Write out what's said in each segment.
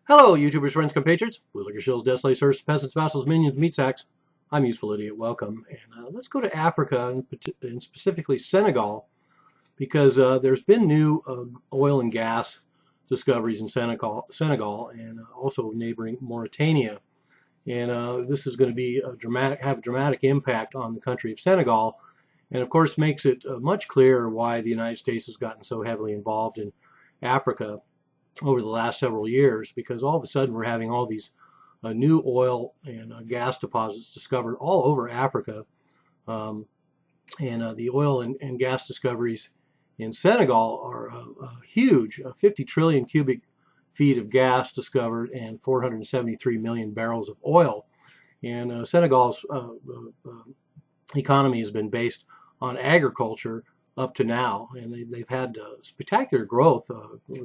Hello, YouTubers, friends, compatriots, bootlicker, shills, desolate, serfs, peasants, vassals, minions, meat sacks. I'm Useful Idiot. Welcome. And let's go to Africa, and specifically Senegal, because there's been new oil and gas discoveries in Senegal and also neighboring Mauritania. And this is going to be have a dramatic impact on the country of Senegal. And of course, makes it much clearer why the United States has gotten so heavily involved in Africa over the last several years, because all of a sudden we're having all these new oil and gas deposits discovered all over Africa. Um, and the oil and gas discoveries in Senegal are huge, 50 trillion cubic feet of gas discovered and 473 million barrels of oil. And Senegal's economy has been based on agriculture up to now, and they've had spectacular growth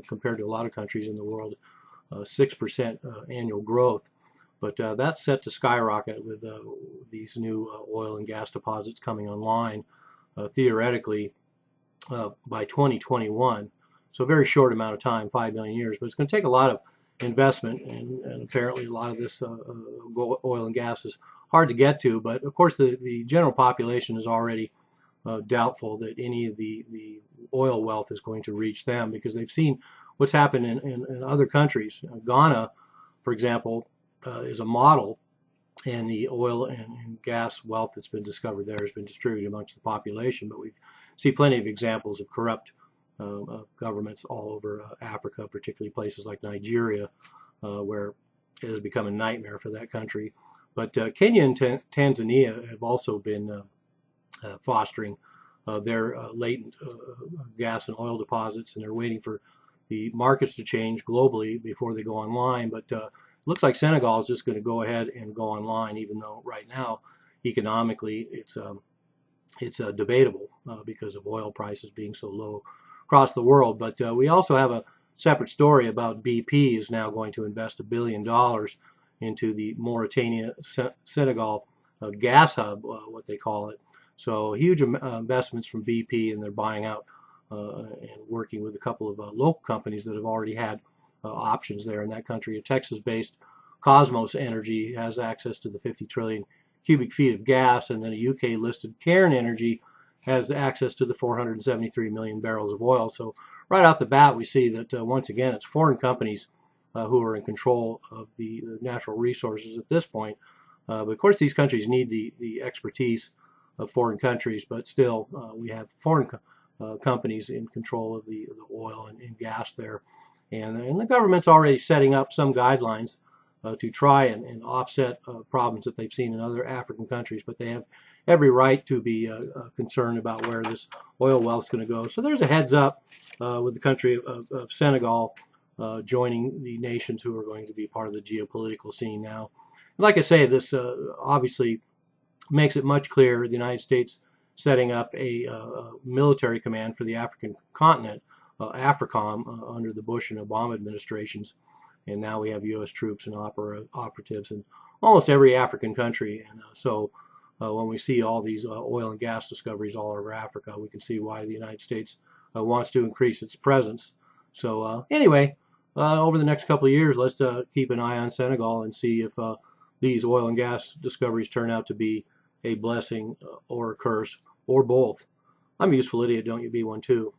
compared to a lot of countries in the world, 6% annual growth. But that's set to skyrocket with these new oil and gas deposits coming online theoretically by 2021. So a very short amount of time, 5 million years, but it's going to take a lot of investment, and apparently a lot of this oil and gas is hard to get to. But of course, the general population is already doubtful that any of the oil wealth is going to reach them, because they've seen what's happened in other countries. Ghana, for example, is a model, and the oil and gas wealth that's been discovered there has been distributed amongst the population. But we see plenty of examples of corrupt governments all over Africa, particularly places like Nigeria, where it has become a nightmare for that country. But Kenya and Tanzania have also been fostering their latent gas and oil deposits, and they're waiting for the markets to change globally before they go online. But it looks like Senegal is just going to go ahead and go online, even though right now economically it's debatable because of oil prices being so low across the world. But we also have a separate story about BP is now going to invest $1 billion into the Mauritania Senegal gas hub, what they call it. So huge investments from BP, and they're buying out and working with a couple of local companies that have already had options there in that country. A Texas-based Cosmos Energy has access to the 50 trillion cubic feet of gas, and then a UK-listed Cairn Energy has access to the 473 million barrels of oil. So right off the bat, we see that once again, it's foreign companies who are in control of the natural resources at this point. But of course, these countries need the expertise of foreign countries, but still we have foreign companies in control of the oil and gas there. And the government's already setting up some guidelines to try and offset problems that they've seen in other African countries, but they have every right to be concerned about where this oil wealth is going to go. So there's a heads up with the country of Senegal joining the nations who are going to be part of the geopolitical scene now. And like I say, this obviously makes it much clearer the United States setting up a military command for the African continent, AFRICOM, under the Bush and Obama administrations. And now we have U.S. troops and operatives in almost every African country. And so when we see all these oil and gas discoveries all over Africa, we can see why the United States wants to increase its presence. So anyway, over the next couple of years, let's keep an eye on Senegal and see if these oil and gas discoveries turn out to be a blessing or a curse, or both. I'm a Useful Idiot. Don't you be one too.